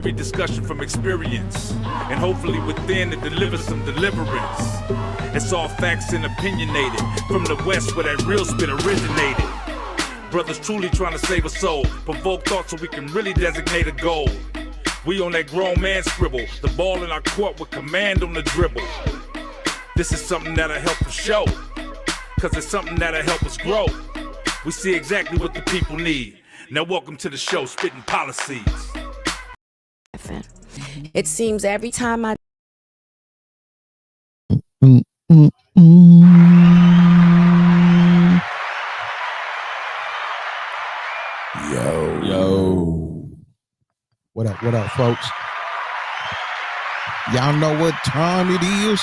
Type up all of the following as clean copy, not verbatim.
Every discussion from experience, and hopefully within it delivers some deliverance. It's all facts and opinionated, from the West where that real spit originated. Brothers truly trying to save a soul, provoke thought so we can really designate a goal. We on that grown man scribble, the ball in our court with command on the dribble. This is something that'll help us show, cause it's something that'll help us grow. We see exactly what the people need. Now welcome to the show, Spitt'n Pollaseedz. It seems every time I Yo. What up, folks? Y'all know what time it is?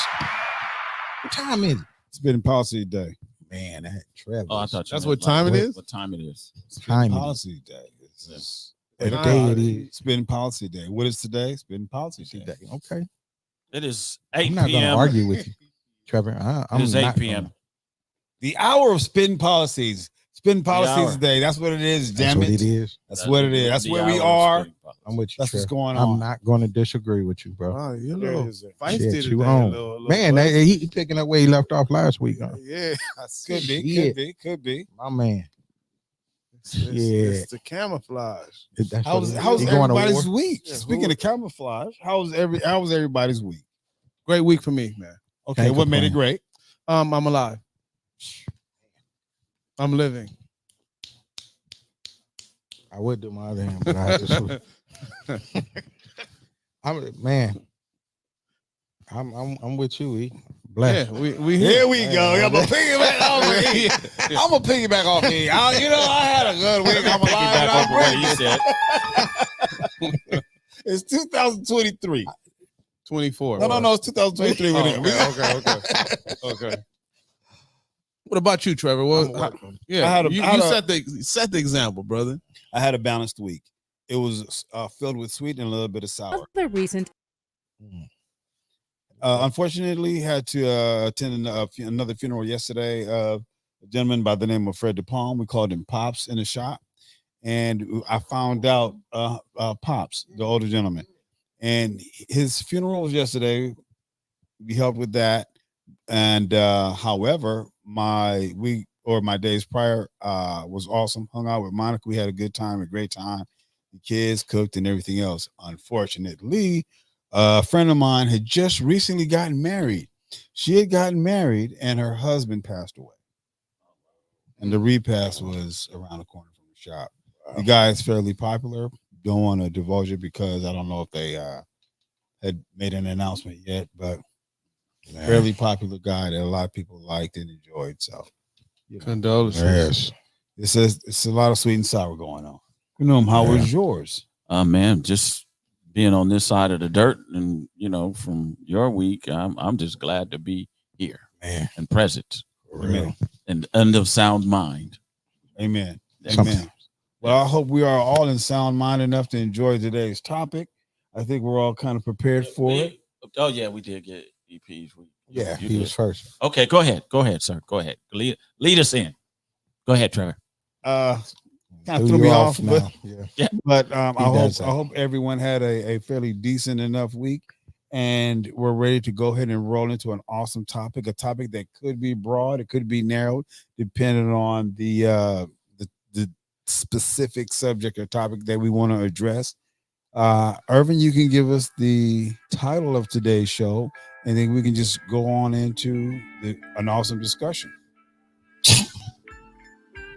What time is it? Spitt'n Pollaseedz Day. Man, that Trevor. Oh, I thought That's what time it is? What time it is? Time Spitt'n it Pollaseedz Day. What day it is? Spitt'n Pollaseedz Day. What is today? Spitt'n Pollaseedz Day. Okay. It is 8 I'm not p.m. going to argue with you, Trevor. It is 8 p.m. The hour of Spitt'n Pollaseedz. Spitt'n Pollaseedz hour. Day. That's what it is, That's damn what it. it is. That's what it is. That's The where we hour of are. Spitt'n Pollaseedz. I'm with you, That's what's Trevor. going I'm on. not going to disagree with you, bro. Wow, you're a There little is it. feisty Shit, today. you on. Little Man, buzzy. he picking up where he left off last week. Huh? Yeah, Could be, Shit. could be. My man. It's the camouflage. That's How's what he going to everybody's war? week? Yeah, Speaking of camouflage, how's everybody's week? Great week for me, man. Okay, Can't what made it complain. great? I'm alive. I'm living. I would do my other hand, but I had to sleep. I'm with you, E. Bless. Yeah, we Here we go. Man, I'm gonna piggyback off of E. I'm gonna piggyback off of E. I had a good week. I'm alive. Back over and what I'm you said. It's 2023. 24. No, it's 2023. Okay. What about you, Trevor? Well, I had you set the example, brother. I had a balanced week. It was filled with sweet and a little bit of sour. other reason Unfortunately, had to attend another funeral yesterday. A gentleman by the name of Fred DePalm. We called him Pops in the shop, and I found out Pops, the older gentleman, and his funeral was yesterday. We helped with that, and however, my days prior was awesome. Hung out with Monica. We had a good time, a great time. The kids cooked and everything else. Unfortunately, a friend of mine had just recently gotten married. She had gotten married and her husband passed away. And the repast was around the corner from the shop. The guy is fairly popular. Don't want to divulge it because I don't know if they had made an announcement yet, but fairly popular guy that a lot of people liked and enjoyed. So, Condolences. Yes. it's a lot of sweet and sour going on. How was yours? Man, just being on this side of the dirt, and from your week, I'm just glad to be here, Man. and present, Amen. and of sound mind. Amen. Sometimes. Amen. Well, I hope we are all in sound mind enough to enjoy today's topic. I think we're all kind of prepared for it. Oh yeah, we did get EPs. Yeah, You he did. was first. Okay, go ahead, sir. Go ahead. Lead us in. Go ahead, Trevor. Kind of Threw threw me you off, now. Yeah. but I does that. hope everyone had a fairly decent enough week, and we're ready to go ahead and roll into an awesome topic, a topic that could be broad, it could be narrowed, depending on the specific subject or topic that we want to address. Irvin, you can give us the title of today's show, and then we can just go on into an awesome discussion.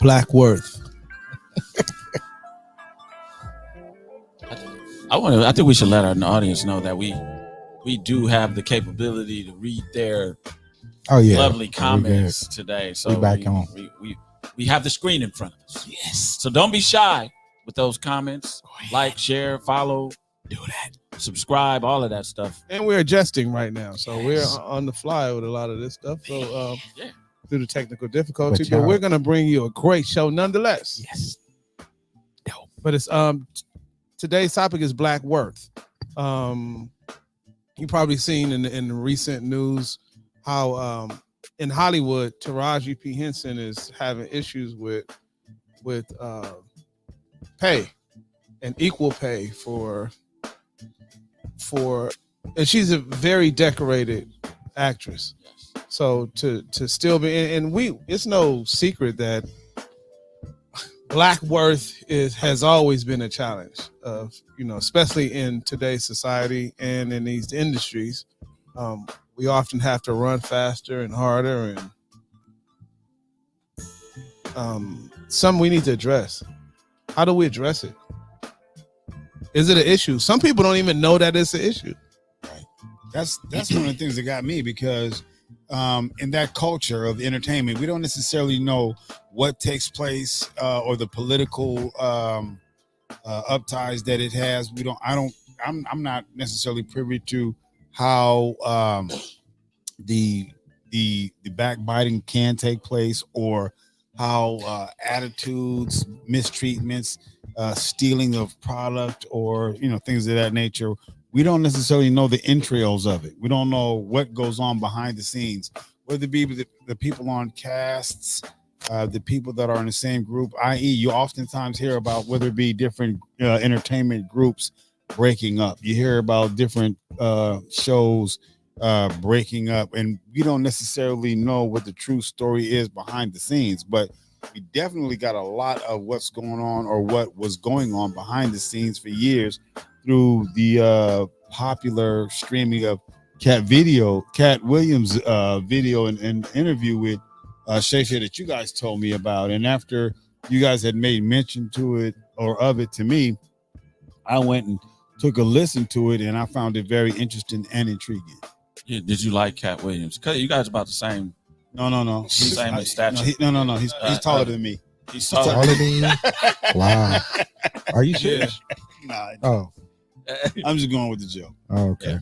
Black Worth. I think we should let our audience know that we do have the capability to read their lovely comments today. So We back on. We have the screen in front of us. Yes. So don't be shy with those comments. Like, share, follow, do that, subscribe, all of that stuff. And we're adjusting right now. So we're on the fly with a lot of this stuff. So through the technical difficulty, but we're gonna bring you a great show nonetheless. Yes. But it's today's topic is Black Worth. You probably seen in the recent news how in Hollywood, Taraji P. Henson is having issues with pay and equal pay for for, and she's a very decorated actress. So to still be, and it's no secret that Black worth has always been a challenge of, especially in today's society and in these industries. We often have to run faster and harder, and something we need to address. How do we address it? Is it an issue? Some people don't even know that it's an issue. Right. That's one of the things that got me, because in that culture of entertainment, we don't necessarily know what takes place or the political upties that it has. I'm not necessarily privy to how the backbiting can take place, or how attitudes, mistreatments, stealing of product, or things of that nature. We don't necessarily know the entrails of it. We don't know what goes on behind the scenes, whether it be the people on casts, the people that are in the same group, i.e. you oftentimes hear about whether it be different entertainment groups breaking up. You hear about different shows breaking up, and we don't necessarily know what the true story is behind the scenes, but we definitely got a lot of what's going on, or what was going on behind the scenes for years, through the popular streaming of Cat Williams video and interview with Shay Shay that you guys told me about. And after you guys had made mention to it, or of it to me, I went and took a listen to it, and I found it very interesting and intriguing. Yeah, did you like Cat Williams? Cause you guys about the same. No. Same in stature. He's taller than me. He's Taller than you? Wow. Are you serious? Nah. Oh. I'm just going with the joke. Oh, okay. Yeah.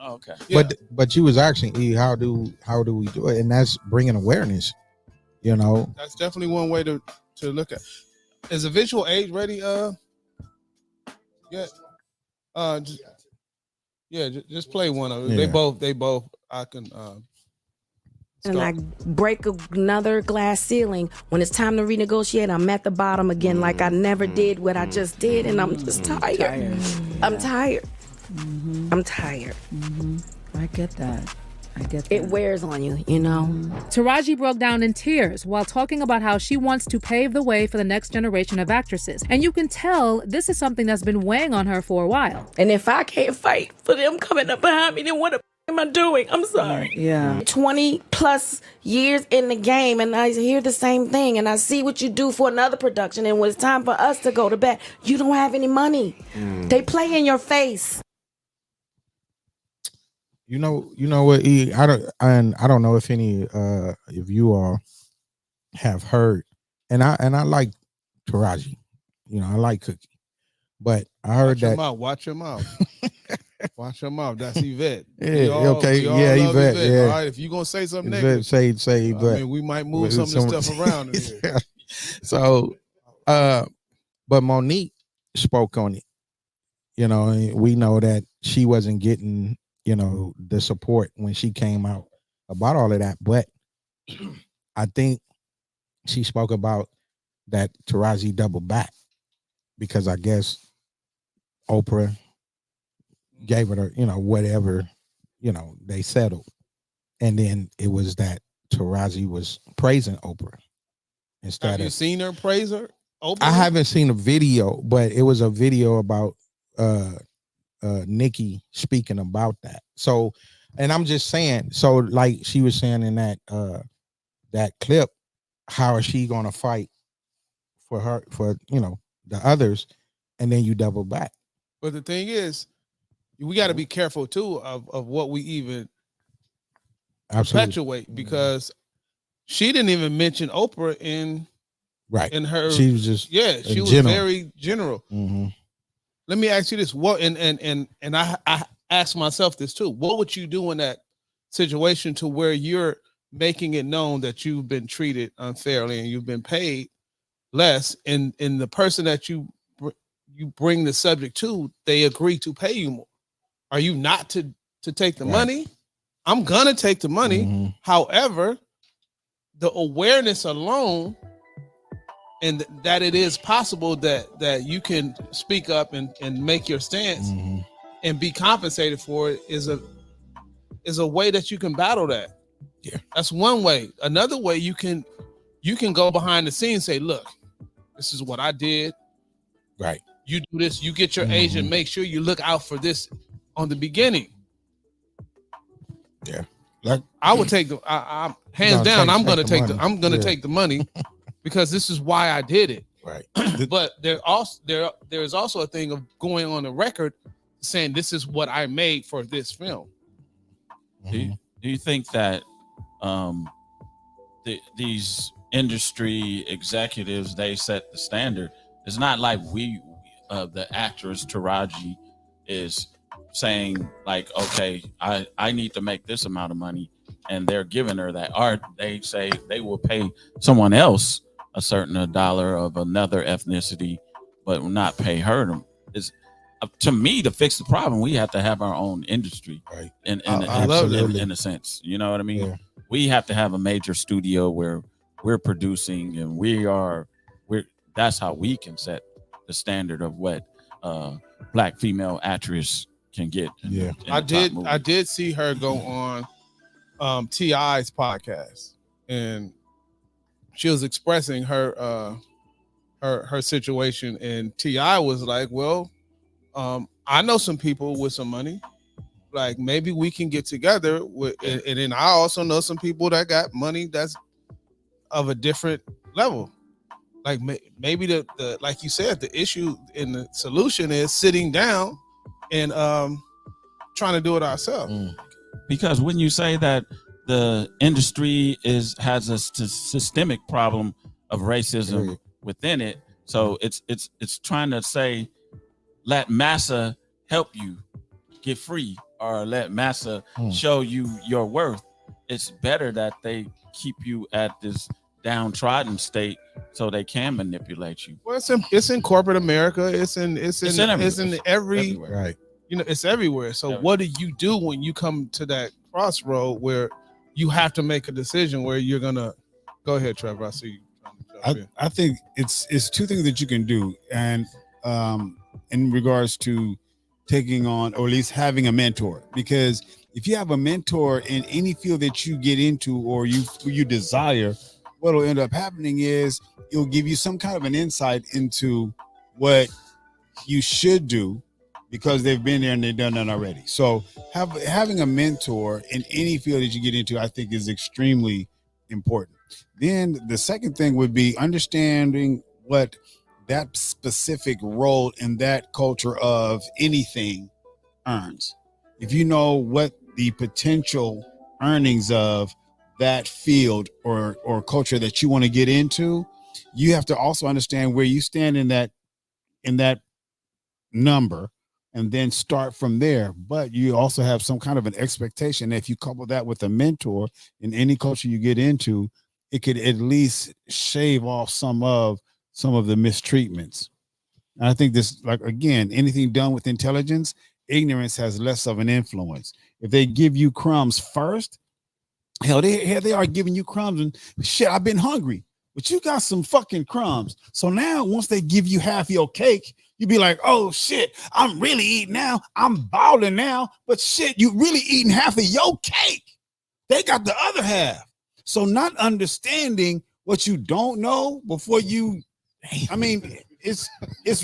Oh, okay. Yeah. But you was asking, E, how do we do it? And that's bringing awareness. That's definitely one way to look at. Is the visual aid ready? Just play one of them. Yeah. They both. I can. And I break another glass ceiling. When it's time to renegotiate, I'm at the bottom again, like I never did what I just did, and I'm just tired. I'm tired. I'm tired. I get that. It wears on you, Taraji broke down in tears while talking about how she wants to pave the way for the next generation of actresses. And you can tell this is something that's been weighing on her for a while. And if I can't fight for them coming up behind me, then what the am I doing? I'm sorry. Yeah. 20 plus years in the game, and I hear the same thing, and I see what you do for another production, and when it's time for us to go to bed, you don't have any money. They play in your face. You know what, E? I don't know if any if you all have heard, and I like Taraji, I like Cookie, but I heard Watch your mouth. Watch your mouth. That's Yvette. Yvette. Yeah. All right, if you gonna say something Yvette, negative, say Yvette. I mean, we might move some of the stuff around in here. So, but Monique spoke on it. And we know that she wasn't getting the support when she came out about all of that, but I think she spoke about that Taraji doubled back, because I guess Oprah gave her, whatever, they settled. And then it was that Taraji was praising Oprah instead Have you seen her praise her? Oprah? I haven't seen a video, but it was a video about Nikki speaking about that. So, and I'm just saying, so like she was saying in that clip, how is she gonna fight for the others, and then you double back? But the thing is, we got to be careful too of what we even perpetuate, because she didn't even mention Oprah in her. She was just she was very general. Let me ask you this: what and I ask myself this too. What would you do in that situation to where you're making it known that you've been treated unfairly and you've been paid less, and the person that you bring the subject to, they agree to pay you more? Are you not to take the money? I'm gonna take the money. However, the awareness alone, and that it is possible that you can speak up and make your stance, and be compensated for it is a way that you can battle that. Yeah. That's one way. Another way you can go behind the scenes and say, look, this is what I did. Right. You do this, you get your agent, make sure you look out for this on the beginning. Yeah. Like I would take I'm hands down, I'm gonna take the money because this is why I did it. Right. But there's also a thing of going on the record saying this is what I made for this film. Do you think that these industry executives, they set the standard? It's not like the actress Taraji is saying like, okay, I need to make this amount of money, and they're giving her that art. They say they will pay someone else a certain dollar of another ethnicity, but will not pay her. To me, to fix the problem, we have to have our own industry, right? In a sense, you know what I mean? Yeah. We have to have a major studio where we're producing, and that's how we can set the standard of what black female actress can get. I did see her go on T.I.'s podcast, and she was expressing her situation, and T.I. was like, well, I know some people with some money, like maybe we can get together with, and then I also know some people that got money that's of a different level. Like maybe the like you said, the issue and the solution is sitting down and trying to do it ourselves. Because when you say that the industry has a systemic problem of racism within it, so it's trying to say, let massa help you get free, or let massa show you your worth. It's better that they keep you at this downtrodden state so they can manipulate you. Well, it's in corporate America. It's in every right. You know, it's everywhere. So what do you do when you come to that crossroad where you have to make a decision where you're gonna go ahead, Trevor? I see you. I think it's two things that you can do, and in regards to taking on, or at least having a mentor, because if you have a mentor in any field that you get into or you desire, what will end up happening is it'll give you some kind of an insight into what you should do, because they've been there and they've done that already. So having a mentor in any field that you get into, I think, is extremely important. Then the second thing would be understanding what that specific role in that culture of anything earns. If you know what the potential earnings of that field or culture that you want to get into, you have to also understand where you stand in that number, and then start from there. But you also have some kind of an expectation that if you couple that with a mentor in any culture you get into, it could at least shave off some of the mistreatments. And I think this, like, again, anything done with intelligence, ignorance has less of an influence. If they give you crumbs first, hell, they are giving you crumbs and shit. I've been hungry, but you got some fucking crumbs. So now once they give you half your cake, you be like, oh shit, I'm really eating now. I'm balling now, but shit, you really eating half of your cake. They got the other half. So not understanding what you don't know before you, I mean, it's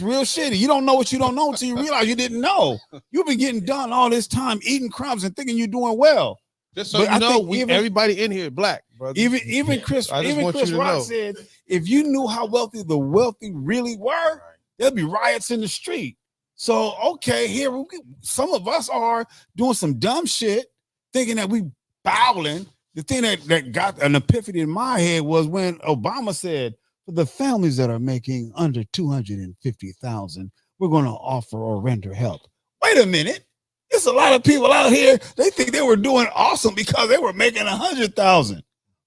real shitty. You don't know what you don't know until you realize you didn't know. You've been getting done all this time eating crumbs and thinking you're doing well. Just so you know, everybody in here is black, brother. Even Chris Rock said, if you knew how wealthy the wealthy really were, there'd be riots in the street. So, okay, here some of us are doing some dumb shit, thinking that we bowling. The thing that got an epiphany in my head was when Obama said, for the families that are making under $250,000, we're going to offer or render help. Wait a minute. There's a lot of people out here, they think they were doing awesome because they were making $100,000.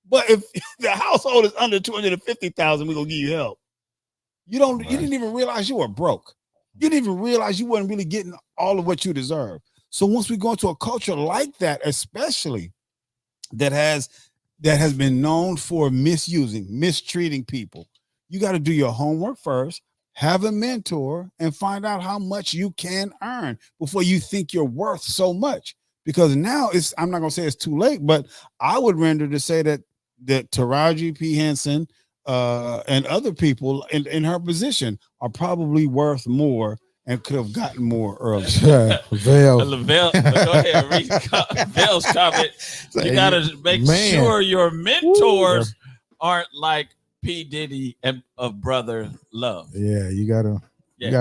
But if the household is under $250,000, we're going to give you help. You didn't even realize you were broke. You didn't even realize you weren't really getting all of what you deserve. So once we go into a culture like that, especially that has been known for mistreating people, you got to do your homework first, have a mentor, and find out how much you can earn before you think you're worth so much. Because now I'm not gonna say it's too late, but I would render to say that Taraji P. Henson and other people in her position are probably worth more and could have gotten more early. Vel. Go ahead, read Vel's comment. You gotta make sure your mentors aren't like P. Diddy and of Brother Love. Yeah, you gotta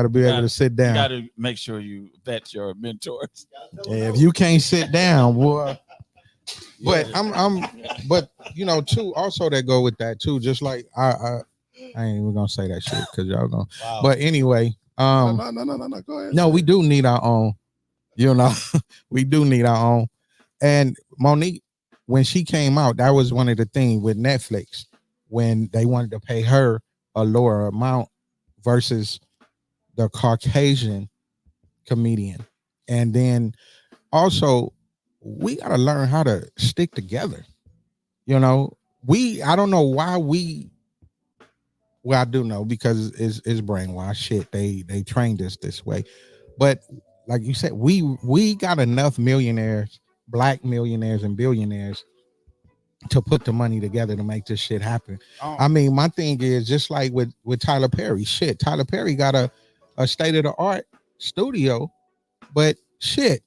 be able to sit down. You gotta make sure you vet your mentors. Yeah, if you can't sit down, boy. But but you know, too, also that go with that too. Just like I ain't even gonna say that shit because y'all gonna. Wow. But anyway, no, go ahead. No, we do need our own. You know, we do need our own. And Monique, when she came out, that was one of the things with Netflix when they wanted to pay her a lower amount versus the Caucasian comedian. And then also we got to learn how to stick together. You know, I don't know why well, I do know because it's brainwashed shit. They trained us this way. But like you said, we got enough millionaires, black millionaires and billionaires to put the money together to make this shit happen. I mean, my thing is just like with Tyler Perry. Shit, Tyler Perry got a state-of-the-art studio, but shit,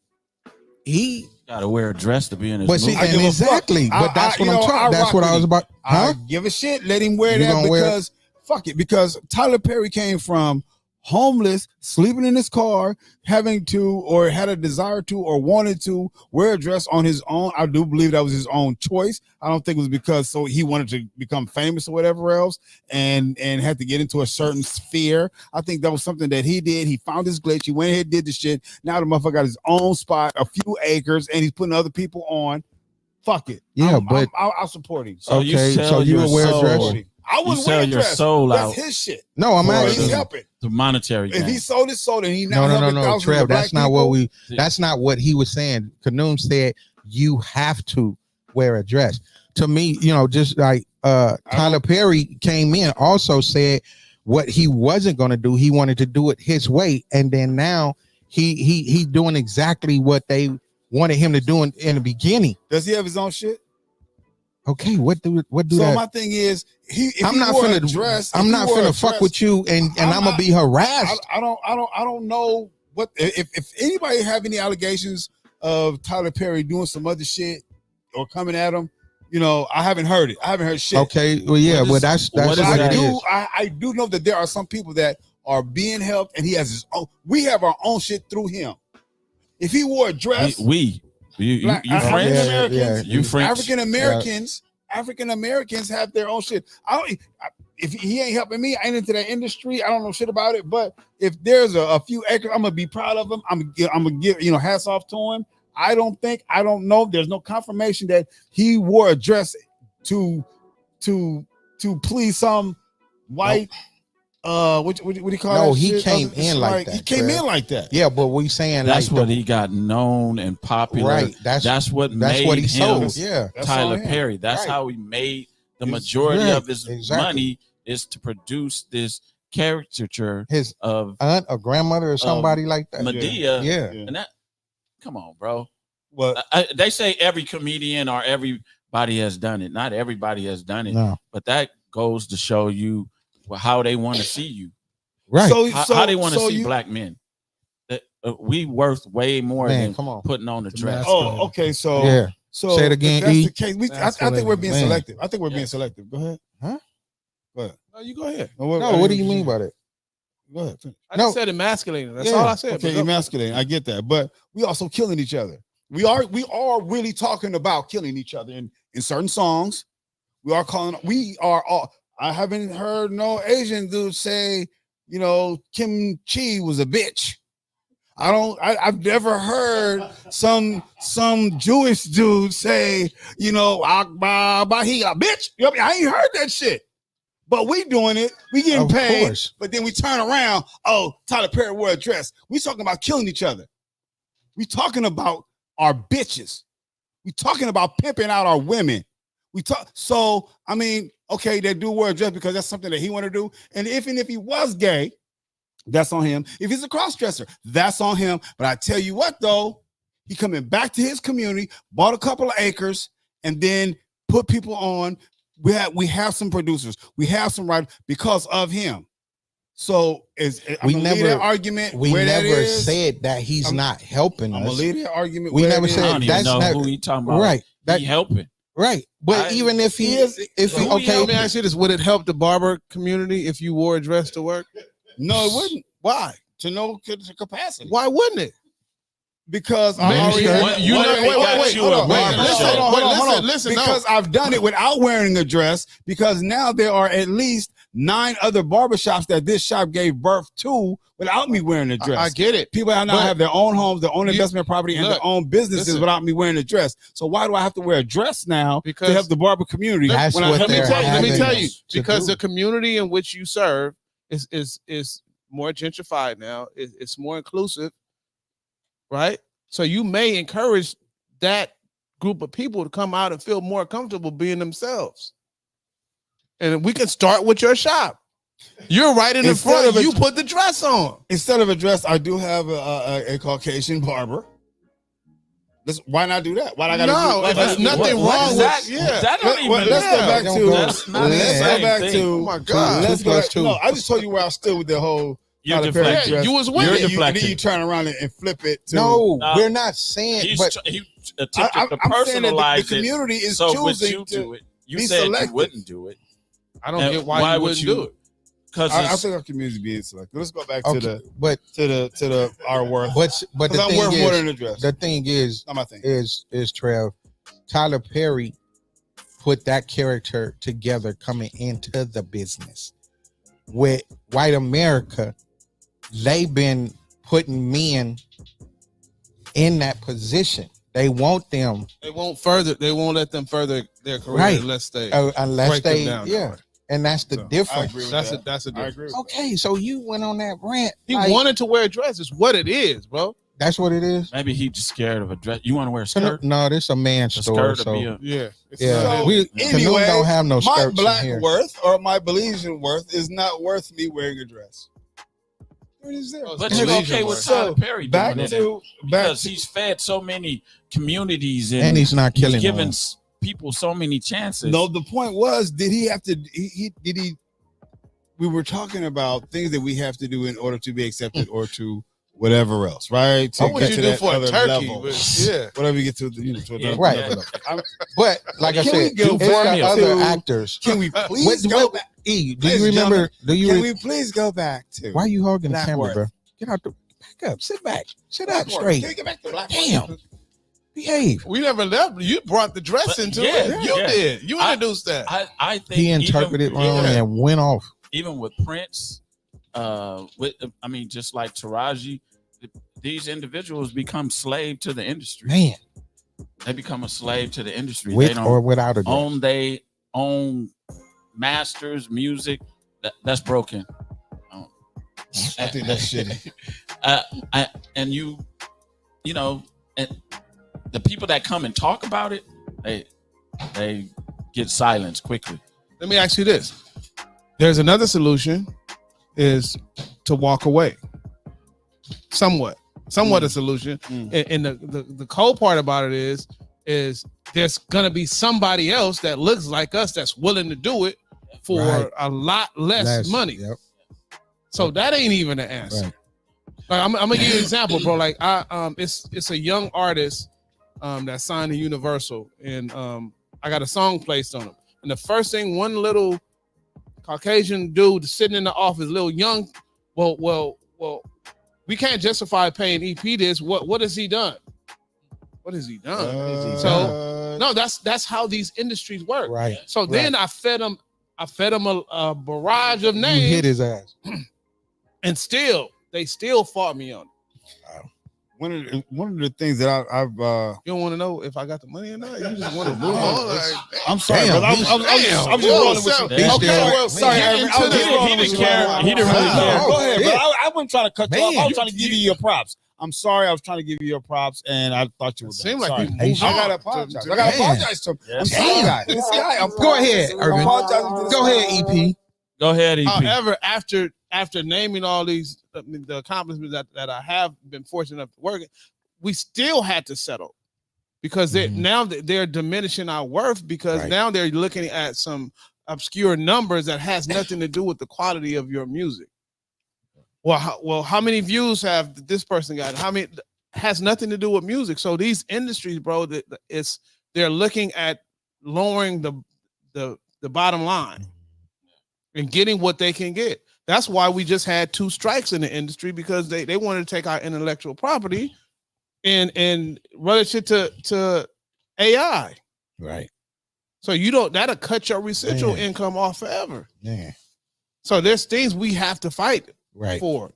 he gotta wear a dress to be in his movie. Exactly. But that's what I'm talking. That's what I was about. I give a shit. Let him wear that because fuck it. Because Tyler Perry came from homeless, sleeping in his car, having to or had a desire to or wanted to wear a dress on his own. I do believe that was his own choice. I don't think it was because so he wanted to become famous or whatever else and had to get into a certain sphere. I think that was something that he did. He found his glitch. He went ahead and did the shit. Now the motherfucker got his own spot, a few acres, and he's putting other people on. Fuck it. Yeah, I'll support him. So you wear a dress? I wouldn't wear a dress. Soul That's his shit. No, I'm asking. He's helping. The monetary. If he sold his soul, and he now no, Trev. That's not what That's not what he was saying. Kanoon said you have to wear a dress. To me, you know, just like Tyler Perry came in, also said what he wasn't going to do. He wanted to do it his way, and then now he's doing exactly what they wanted him to do in the beginning. Does he have his own shit? Okay, what do so that? My thing is, I'm not finna fuck with you, and I'm gonna be harassed. I don't know what if anybody have any allegations of Tyler Perry doing some other shit or coming at him. You know, I haven't heard it. I haven't heard shit. Okay, well, yeah, well, that's what I do know that there are some people that are being helped, and he has his own. We have our own shit through him. If he wore a dress, you French? Americans, you French? African Americans have their own shit. If he ain't helping me, I ain't into that industry. I don't know shit about it. But if there's a few acres, I'm gonna be proud of him. I'm gonna give hats off to him. I don't know. There's no confirmation that he wore a dress to please some white. What do you call that? No, he came in like that. He came in like that. Yeah, but we saying that's what he got known and popular. Right. That's what he sold. Yeah, Tyler Perry. That's how he made the majority of his money is to produce this caricature his of aunt or grandmother or somebody like that. Medea. Yeah. And that, come on, bro. Well, they say every comedian or everybody has done it. Not everybody has done it. No. But that goes to show you how they want to see you. Right. How they want to see black men. We worth way more than putting on the dress. Oh, okay. So yeah. So say it again. If that's the case, I think we're being selective. I think we're being selective. Go ahead. Huh? Go ahead. No, you go ahead. No, what do you mean by that? Go ahead. I just said emasculating. That's all I said. Okay, emasculating. I get that. But we also killing each other. We are really talking about killing each other in certain songs. We are all. I haven't heard no Asian dude say, Kim Chi was a bitch. I've never heard some Jewish dude say, Akbar, he a bitch. I ain't heard that shit. But we doing it. We getting paid. Course. But then we turn around. Oh, Tyler Perry wore a dress. We talking about killing each other. We talking about our bitches. We talking about pimping out our women. So, I mean, okay, they do wear a dress because that's something that he want to do. And if he was gay, That's on him. If he's a cross-dresser, that's on him. But I tell you what, though, he coming back to his community, bought a couple of acres, and then put people on. We have some producers. We have some writers because of him. So we never argument. We where never said that he's not helping us. I'm gonna leave that argument. We never said I don't even know who he talking about. Right. He helping. Right. But even if he is, okay. Let me ask you this: would it help the barber community if you wore a dress to work? No, it wouldn't. Why? To no capacity. Why wouldn't it? Because Hold on. Listen. Because I've done it without wearing a dress. Because now there are at least 9 other barbershops that this shop gave birth to without me wearing a dress. I get it. People now have their own homes, their own investment property, and their own businesses without me wearing a dress. So why do I have to wear a dress now to help the barber community? That's when what let me tell you, to because do. the community in which you serve is more gentrified now. It's more inclusive, right? So you may encourage that group of people to come out and feel more comfortable being themselves. And we can start with your shop. You're right in the front. You put the dress on. Instead of a dress, I do have a Caucasian barber. Why not do that? Why I gotta there's nothing wrong with that. Yeah. That don't even let's go back to. That's not the same thing. Oh my God. Let's go back to. No, I just told you where I stood with the whole. You're Tyler Perry deflecting. dress. You was with You're it. deflecting. Then you turn around and flip it to. No, we're not saying. But He attempted to I'm saying that personalize the community is so would choosing you to do it? You be said selective. you wouldn't do it. I don't get why you would wouldn't you do it. Because I think our community being selective. Let's go back to the our worth. but the I'm thing worth more than is, a dress. the thing is, Not my thing. is Trev, Tyler Perry put that character together coming into the business. With white America, they've been putting men in that position. They want them. They won't let them further their career Right. unless they Unless break them they, down. yeah. And that's the I difference. agree with That's that. a I difference. agree with Okay, so you went on that rant. He like, wanted to wear a dress. It's what it is, bro. That's what it is. maybe he just scared of a dress. You want to wear a skirt? No, this is a man's A store. skirt would be So a Yeah. yeah, So, we anyway, Canoe don't have no my skirts in black here. worth or my Belizean worth is not worth me wearing a dress. What is there? But It's you're Belizean okay with worth. Tyler Perry Back doing it to because he's fed so many communities And he's not killing he's given no people so many chances. No, the point was, did he have to? Did he? We were talking about things that we have to do in order to be accepted or to whatever else, right? To What would you do for a other turkey? level. But, yeah. Whatever you get to, to another Right. level. But like I Can we said, go it's back the other to- actors. Can we please go back? E, do Ladies you and remember? Do you? Can we please go back to? Why are you hogging the Black camera, worth. bro? Get out the back up. Sit back. Sit Black up worth? straight. Can we get back to black worth? Damn. Behave. We never left. You brought the dress into it. You did. You introduced that. I think He interpreted even, wrong and went off. even with Prince, just like Taraji, these individuals become slave to the industry. Man, They become a slave to the industry. They with don't or without a dress. own they own masters, music. That's broken. I think that's shitty. And and the people that come and talk about it, they get silenced quickly. Let me ask you this. There's another solution is to walk away. Somewhat a solution. And the cold part about it is there's gonna be somebody else that looks like us that's willing to do it for Right. a lot less money. Yep. So that ain't even an answer. Right. Like, I'm gonna give you an example, bro. Like it's a young artist that signed to Universal, and I got a song placed on him. And the first thing, one little Caucasian dude sitting in the office, little young, well, we can't justify paying EP this. What has he done? What has he done? So no, that's how these industries work. Right. So then I fed him a barrage of You names, hit his ass. and they still fought me on it. One of the things that I've You don't want to know if I got the money or not. You just want to move on. Like, I'm sorry, Damn, brother. I'm just rolling with you. He's okay, still- well, Sorry, get Irvin. into I was just the- rolling he with didn't you. care. He didn't really care. Go ahead, shit. but I wasn't trying to cut you off. I Man. was trying to give you your props. I'm sorry, I was trying to give you your props, and I thought you were. It seemed done. like Sorry. you Hey, moved I on. gotta apologize. I to- gotta Man. apologize to him. I'm Yes. sorry, guy. This guy. Go ahead, I'm Irvin. apologizing to this Go guy. ahead, EP. Go ahead, EP. However, after naming all these the accomplishments that I have been fortunate enough to work in, we still had to settle because now they're diminishing our worth because now they're looking at some obscure numbers that has nothing to do with the quality of your music. Well, how many views have this person got? How many has nothing to do with music? So these industries, bro, they're looking at lowering the bottom line and getting what they can get. That's why we just had 2 strikes in the industry because they wanted to take our intellectual property and run it shit to AI. Right. So that'll cut your residual income off forever. Yeah. So there's things we have to fight for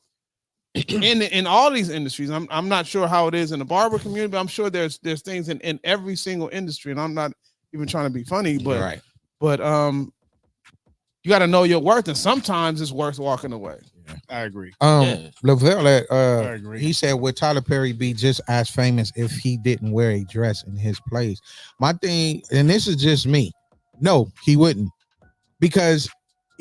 in all these industries. I'm not sure how it is in the barber community, but I'm sure there's things in every single industry. And I'm not even trying to be funny, but you got to know your worth, and sometimes it's worth walking away. Yeah, I agree. Lavelle, I agree. he said, would Tyler Perry be just as famous if he didn't wear a dress in his plays? My thing, and this is just me, no, he wouldn't, because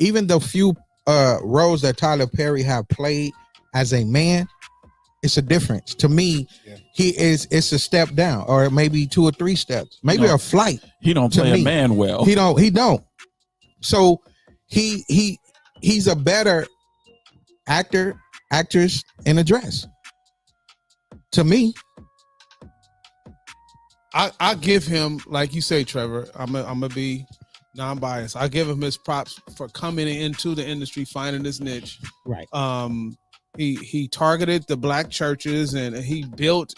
even the few roles that Tyler Perry have played as a man, it's a difference. To me, it's a step down, or maybe 2 or 3 steps, maybe a flight. He don't play a man well. He don't. So he's a better actress in a dress. To me, I give him, like you say, Trevor, I'm gonna be non-biased. I give him his props for coming into the industry, finding this niche. Right. He targeted the black churches and he built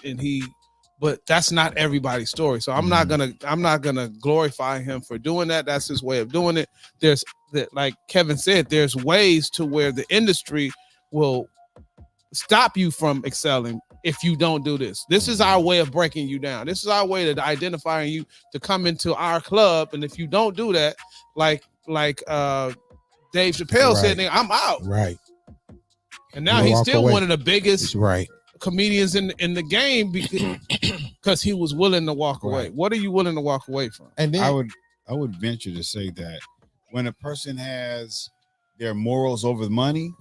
but that's not everybody's story. So I'm not gonna glorify him for doing that. That's his way of doing it. There's that, like Kevin said, there's ways to where the industry will stop you from excelling if you don't do this. This is our way of breaking you down. This is our way of identifying you to come into our club. And if you don't do that, like Dave Chappelle said, I'm out. Right. And now he's still one of the biggest comedians in the game because he was willing to walk away. What are you willing to walk away from? And then I would venture to say that when a person has their morals over the money,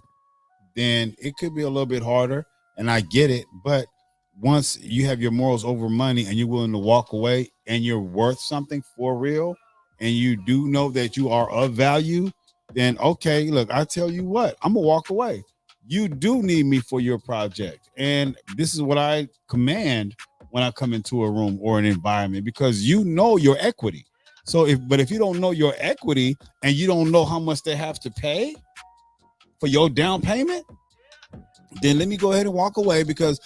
then it could be a little bit harder. And I get it. But once you have your morals over money and you're willing to walk away and you're worth something for real, and you do know that you are of value, then okay, look, I tell you what, I'm gonna walk away. You do need me for your project. And this is what I command when I come into a room or an environment, because you know your equity. So if you don't know your equity and you don't know how much they have to pay for your down payment, then let me go ahead and walk away, because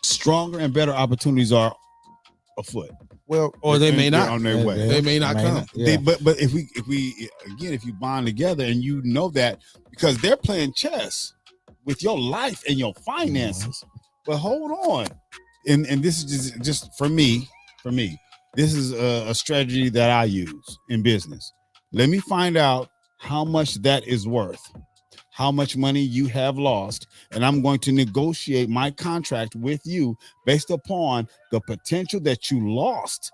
stronger and better opportunities are afoot. Well, or they may not on their way. They may not come. But if you bond together and you know that, because they're playing chess with your life and your finances. But hold on, and this is just for me. This is a strategy that I use in business. Let me find out how much that is worth, how much money you have lost, and I'm going to negotiate my contract with you based upon the potential that you lost,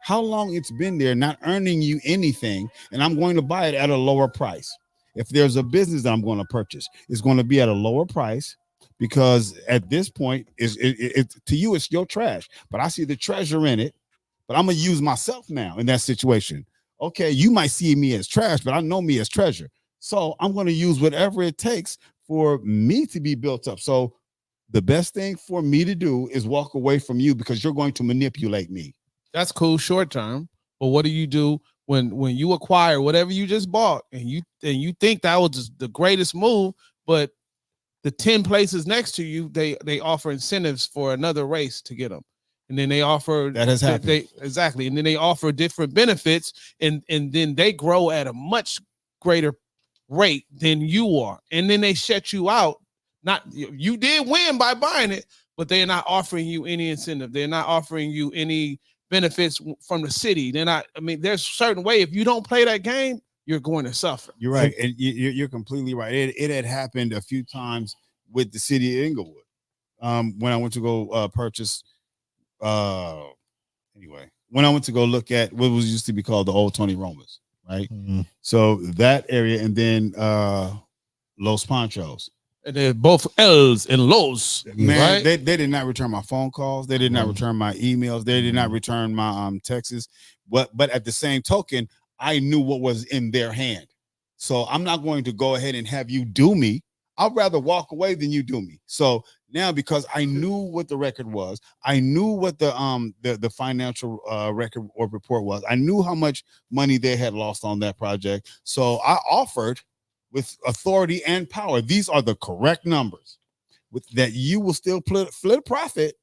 how long it's been there, not earning you anything, and I'm going to buy it at a lower price. If there's a business that I'm going to purchase, it's going to be at a lower price, because at this point, it to you, it's your trash, but I see the treasure in it. But I'm going to use myself now in that situation. Okay, you might see me as trash, but I know me as treasure. So I'm going to use whatever it takes for me to be built up. So the best thing for me to do is walk away from you, because you're going to manipulate me. That's cool short term. But what do you do when you acquire whatever you just bought and you think that was the greatest move, but the 10 places next to you, they offer incentives for another race to get them. And then they offer that has happened. Exactly. And then they offer different benefits, and then they grow at a much greater rate than you are. And then they shut you out. Not you did win by buying it, but they're not offering you any incentive. They're not offering you any benefits from the city. They're not. I mean, there's a certain way. If you don't play that game, you're going to suffer. You're right. And you're completely right. It had happened a few times with the city of Inglewood. When I went to go purchase. Anyway, when I went to go look at what was used to be called the old Tony Roma's, right? Mm-hmm. So that area, and then Los Panchos. And they're both L's and Los. Man, right? they did not return my phone calls. They did not return my emails. They did not return my texts. But at the same token, I knew what was in their hand. So I'm not going to go ahead and have you do me. I'd rather walk away than you do me. So now, because I knew what the record was, I knew what the financial record or report was. I knew how much money they had lost on that project. So I offered with authority and power. These are the correct numbers with that you will still split profit,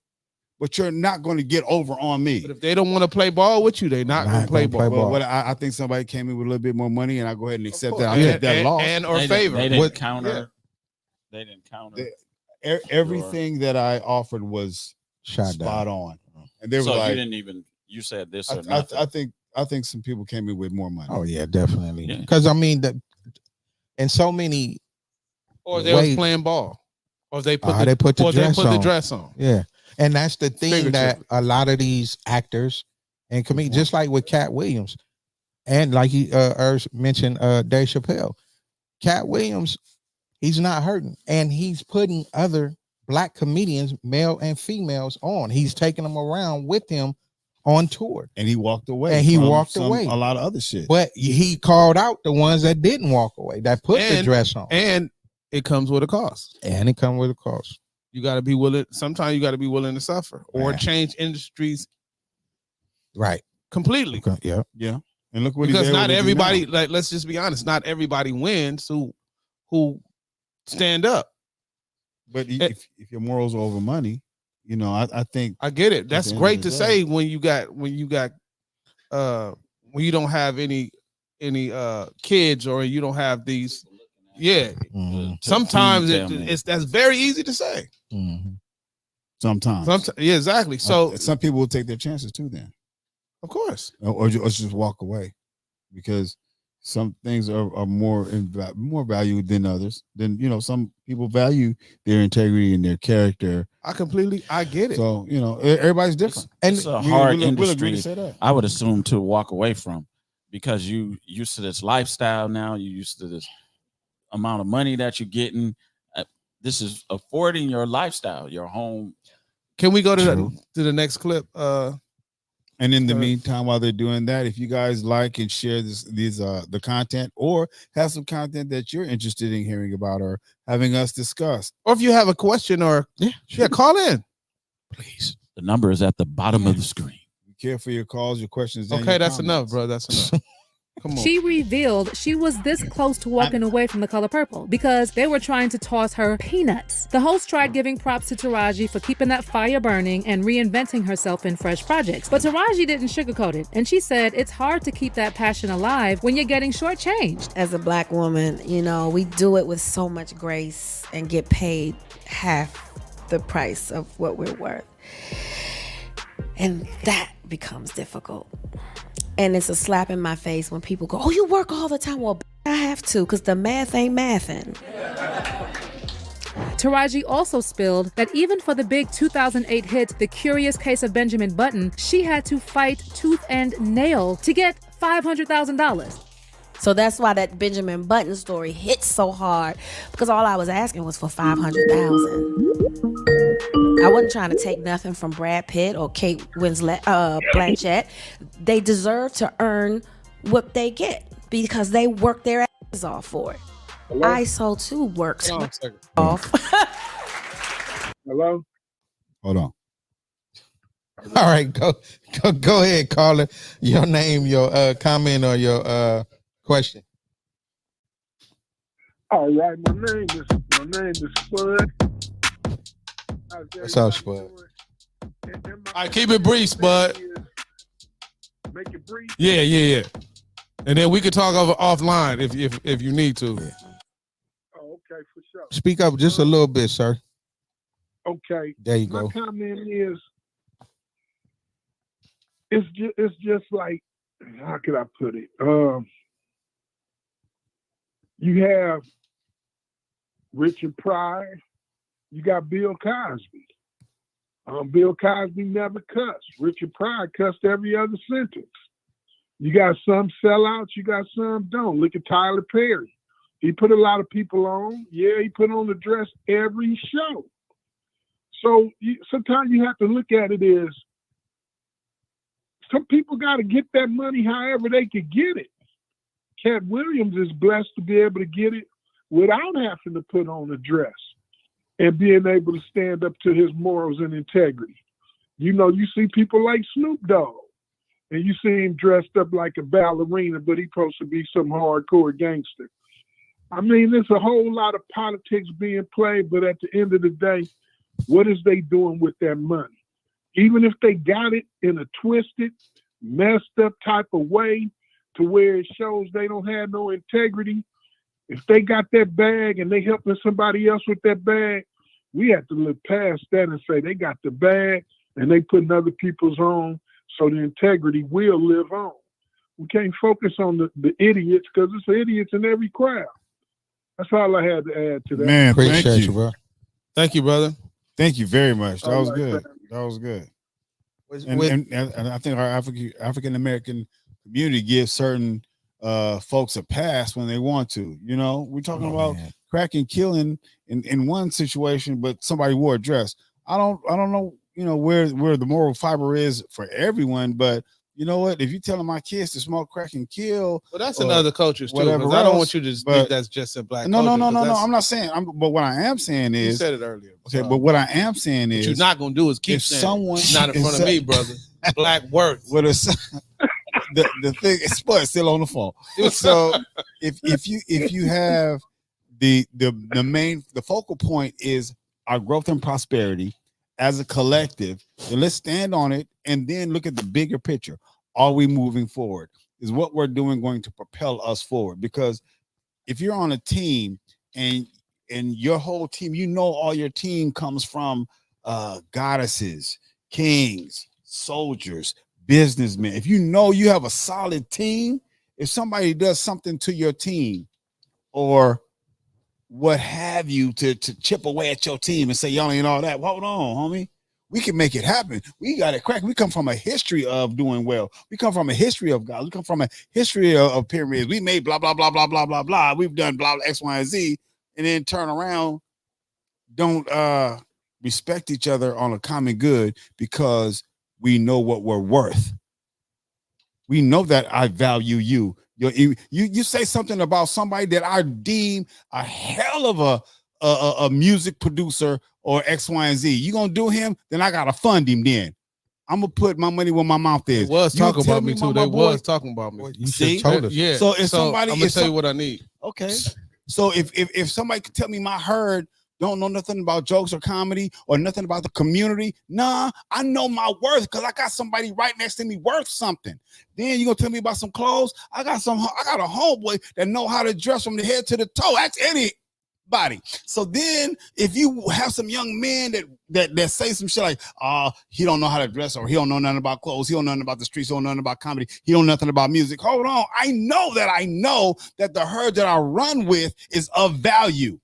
but you're not going to get over on me. But if they don't want to play ball with you, they're not going to play ball. Well, I think somebody came in with a little bit more money, and I go ahead and accept that. I And- take that loss. and or They favor. didn't counter. They didn't counter. Everything that I offered was Shot spot down. on, and they were So like, you didn't even. You said this or I nothing. think some people came in with more money. Oh yeah, definitely. Yeah. Because I mean, and so many. Or they was Wait. playing ball. Or they put They put the dress the on. dress on. Yeah, and that's the thing that Figuratively. a lot of these actors and comedians, just like with Cat Williams, and like he mentioned, Dave Chappelle, Cat Williams, he's not hurting, and he's putting other black comedians, male and females, on. He's taking them around with him on tour, And he walked away. And he from walked away. a lot of other shit. but he called out the ones that didn't walk away, that put the dress on, And it comes with a cost. and it comes with a cost. You got to be willing. Sometimes you got to be willing to suffer or Right. change industries Right. completely. Okay. Yeah. Yeah, and look what Because he's able not to do everybody, now. like, let's just be honest, not everybody wins who stand up. But if your morals are over money, you know, I think I get it. That's the end great of to the say when you don't have any kids or you don't have these. Yeah. Mhm. Sometimes feed them. that's very easy to say. Mhm. sometimes. Yeah, exactly. So some people will take their chances too, then, of course. or just walk away, because some things are more more valued than others. Then some people value their integrity and their character. I get it. So everybody's different. And It's a We- hard we'll agree industry. to say that. I would assume to walk away from, because you used to this lifestyle now. You used to this amount of money that you're getting. This is affording your lifestyle, your home. Can we go to True. the next clip? And in the Correct. meantime, while they're doing that, if you guys like and share the content, or have some content that you're interested in hearing about or having us discuss, Or if you have a question or call in. Please. The number is at the bottom of the screen. we care for your calls, your questions. And Okay, your that's enough, comments. bro. That's enough. Come on. She revealed she was this close to walking away from The Color Purple because they were trying to toss her peanuts. The host tried giving props to Taraji for keeping that fire burning and reinventing herself in fresh projects. But Taraji didn't sugarcoat it, and she said it's hard to keep that passion alive when you're getting shortchanged. As a black woman, we do it with so much grace and get paid half the price of what we're worth. And that becomes difficult. And it's a slap in my face when people go, "Oh, you work all the time." Well, I have to, because the math ain't mathing. Taraji also spilled that even for the big 2008 hit, The Curious Case of Benjamin Button, she had to fight tooth and nail to get $500,000. So that's why that Benjamin Button story hits so hard, because all I was asking was for $500,000. I wasn't trying to take nothing from Brad Pitt or Kate Winslet, Blanchett. They deserve to earn what they get because they work their asses off for it. ISO too works Hold on a second. off. Hello? Hold on. All right, go ahead, caller. Your name, your comment, or your question. All right, my name is Spud. What's up, Spud? All right, keep it brief, Spud. Make it brief. Yeah. And then we can talk offline if you need to. Oh, okay, for sure. Speak up just a little bit, sir. Okay. There you My go. comment is, it's just like, how can I put it? You have Richard Pryor. You got Bill Cosby. Bill Cosby never cussed. Richard Pryor cussed every other sentence. You got some sellouts, you got some don't. Look at Tyler Perry. He put a lot of people on. Yeah, he put on the dress every show. So sometimes you have to look at it as some people got to get that money however they could get it. Cat Williams is blessed to be able to get it without having to put on a dress and being able to stand up to his morals and integrity. You know, you see people like Snoop Dogg, and you see him dressed up like a ballerina, but he's supposed to be some hardcore gangster. I mean, there's a whole lot of politics being played, but at the end of the day, what is they doing with that money? Even if they got it in a twisted, messed up type of way to where it shows they don't have no integrity, if they got that bag and they helping somebody else with that bag, we have to look past that and say they got the bag and they putting other people's on, so the integrity will live on. We can't focus on the idiots, because it's idiots in every crowd. That's all I had to add to that. Man, Appreciate thank you, you. bro. Thank you, brother. Thank you very much. That All was right, good. man. That was good. With- And I think our African American community gives certain folks a pass when they want to. You know, we're talking about man. cracking, killing in one situation, but somebody wore a dress. I don't know, you know, where the moral fiber is for everyone, but you know what? If you're telling my kids to smoke, crack, and kill, Well, that's or in other cultures too. whatever 'Cause I don't else, want you to just but- think that's just in black no, culture. no. 'cause that's- I'm not saying. But what I am saying You is, said it earlier. okay. so. But what I am saying What is, you're not gonna do is keep if saying someone- it. Not in front of me, brother. Black worth. what is the thing? It's still on the phone. So if you have the focal point is our growth and prosperity as a collective, then let's stand on it and then look at the bigger picture. Are we moving forward? Is what we're doing going to propel us forward? Because if you're on a team and your whole team, you know, all your team comes from goddesses, kings, soldiers, businessmen. If you know you have a solid team, if somebody does something to your team or what have you to chip away at your team and say y'all ain't all that, well, hold on, homie. We can make it happen. We got it cracked. We come from a history of doing well. We come from a history of God. We come from a history of pyramids. We made blah, blah, blah, blah, blah, blah, blah. We've done blah, X, Y, and Z, and then turn around, don't respect each other on a common good because we know what we're worth. We know that I value you. You say something about somebody that I deem a hell of a music producer or X, Y, and Z. You gonna do him? Then I gotta fund him. Then I'm gonna put my money where my mouth They is. was You talking tell about me too. my They boy- was talking about me. You See? should told us. Yeah. So if somebody- I'm gonna if tell you some- what I need. Okay. So if somebody could tell me my herd don't know nothing about jokes or comedy or nothing about the community, nah, I know my worth because I got somebody right next to me worth something. Then you gonna tell me about some clothes? I got a homeboy that know how to dress from the head to the toe. Ask anybody. So then if you have some young men that say some shit like, he don't know how to dress, or he don't know nothing about clothes, he don't know nothing about the streets, he don't know nothing about comedy, he don't know nothing about music. Hold on. I know that the herd that I run with is of value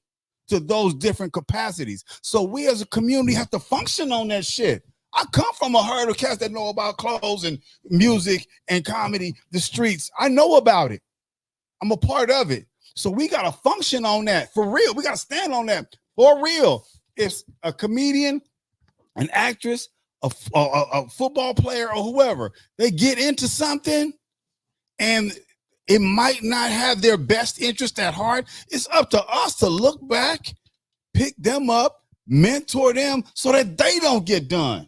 to those different capacities. So we as a community have to function on that shit. I come from a herd of cats that know about clothes and music and comedy, the streets. I know about it. I'm a part of it. So we got to function on that for real. We got to stand on that for real. If a comedian, an actress, a football player, or whoever, they get into something and it might not have their best interest at heart, it's up to us to look back, pick them up, mentor them so that they don't get done.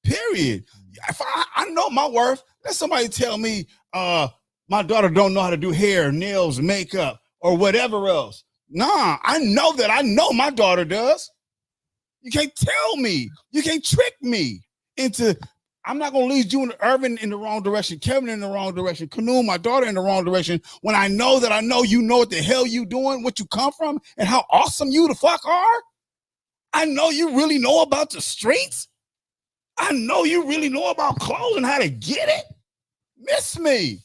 Period. If I know my worth, let somebody tell me my daughter don't know how to do hair, nails, makeup, or whatever else. Nah, I know my daughter does. You can't tell me. You can't trick me into, I'm not going to lead you and Irvin in the wrong direction, Kevin in the wrong direction, Canoe, my daughter, in the wrong direction, when I know you know what the hell you doing, what you come from, and how awesome you the fuck are. I know you really know about the streets. I know you really know about clothes and how to get it. Miss me.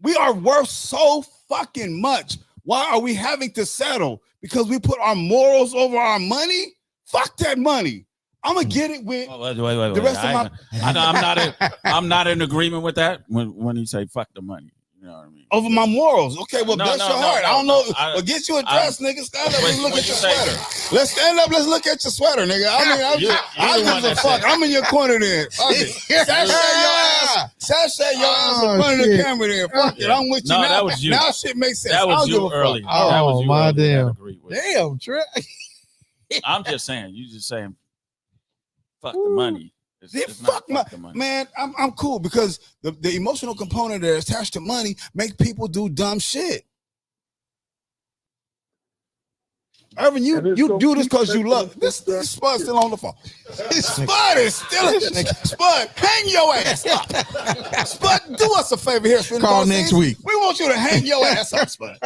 We are worth so fucking much. Why are we having to settle? Because we put our morals over our money? Fuck that money. I'm gonna get it with Wait. the rest of my. I'm not in agreement with that when you say fuck the money. You know what I mean? Over my morals. Okay, well, bless your heart. I don't know. Well, get you a dress, nigga. Stand up and look at your sweater. Say? Let's stand up. Let's look at your sweater, nigga. I give a fuck. I'm in your corner then. Fuck it. Sashay your ass in front of the camera then. Fuck it. I'm with you now. That was you. Now shit makes sense. That was you early. Oh, my damn. Damn, Trey. I'm just saying. You just saying, fuck the money. Fuck the money. Man, I'm cool because the emotional component that is attached to money make people do dumb shit. Irvin, you do this because you love this. Spud's still on the phone. Spud is still Spud. Hang your ass up. Spud, do us a favor here. Call next week. We want you to hang your ass up, Spud.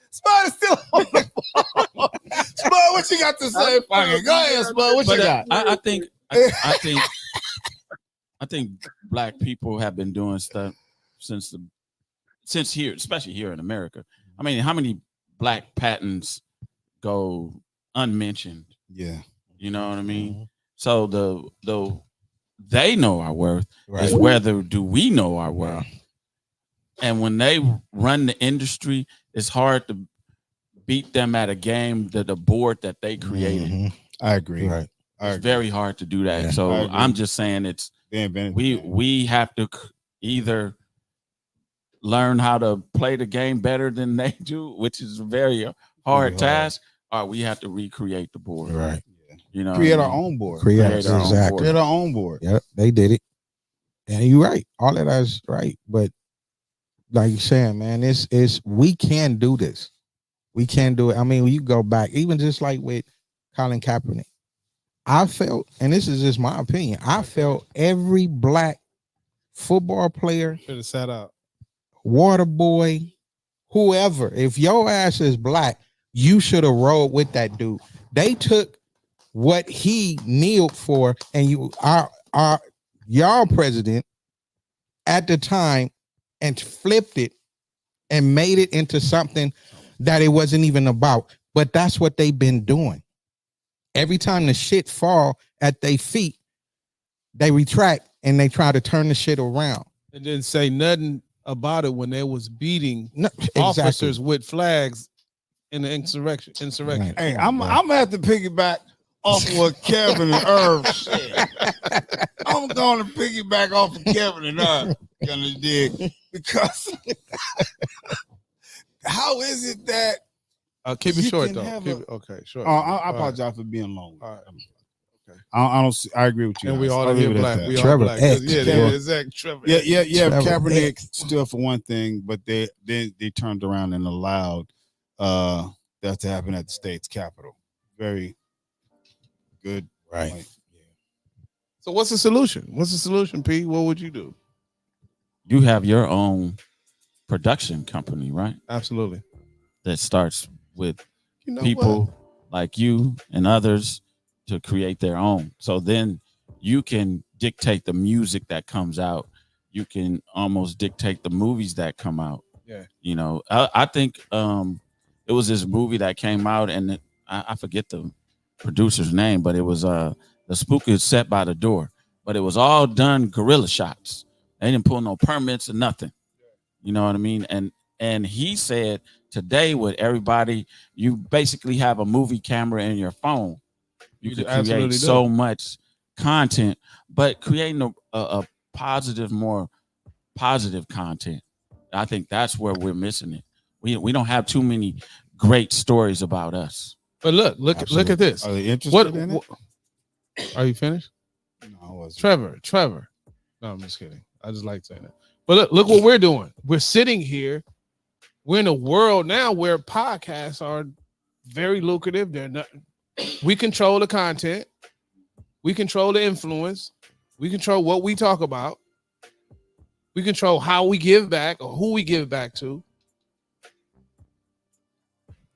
Spud is still on the phone. Spud, what you got to say? Go ahead, Spud. What you got? I think black people have been doing stuff since here, especially here in America. I mean, how many black patents go unmentioned? Yeah, you know what I mean. So the they know our worth is whether do we know our worth. And when they run the industry, it's hard to beat them at a game the board that they created. I agree. Right. It's very hard to do that. So I'm just saying we have to either learn how to play the game better than they do, which is a very hard task, or we have to recreate the board. Right. You know, create our own board. Create our own board. Yep, they did it. And you're right. All of that's right. But like you're saying, man, it's we can do this. We can do it. I mean, when you go back, even just like with Colin Kaepernick, I felt, and this is just my opinion, I felt every black football player should have sat out. Water boy, whoever, if your ass is black, you should have rolled with that dude. They took what he kneeled for, and y'all president at the time, and flipped it and made it into something that it wasn't even about. But that's what they've been doing. Every time the shit fall at their feet, they retract and they try to turn the shit around. And didn't say nothing about it when they was beating officers with flags in the insurrection. Right. Hey, I'm gonna have to piggyback off of what Kevin and Irv said. I'm going to piggyback off of Kevin and Irv. Gonna dig because how is it that keep it short though? Okay, sure. I apologize for being long. All right. Okay. I don't. I agree with you. And we all here black. We all Trevor black. X. Yeah, exactly. Trevor. Yeah. Trevor Kaepernick X. stood for one thing, but they turned around and allowed that to happen at the state's capitol. Very good. Right. Point. So what's the solution? What's the solution, P? What would you do? You have your own production company, right? Absolutely. That starts with people like you and others to create their own. So then you can dictate the music that comes out. You can almost dictate the movies that come out. Yeah. You know, I think it was this movie that came out, and I forget the producer's name, but it was The Spook is Set by the Door. But it was all done guerrilla shots. They didn't pull no permits or nothing. You know what I mean? And he said today with everybody, you basically have a movie camera in your phone. You could create so much content, but creating a positive, more positive content. I think that's where we're missing it. We don't have too many great stories about us. But look at this. Are they interested in it? Are you finished? No, I wasn't. Trevor. No, I'm just kidding. I just like saying that. But look what we're doing. We're sitting here. We're in a world now where podcasts are very lucrative. They're not. We control the content. We control the influence. We control what we talk about. We control how we give back or who we give back to.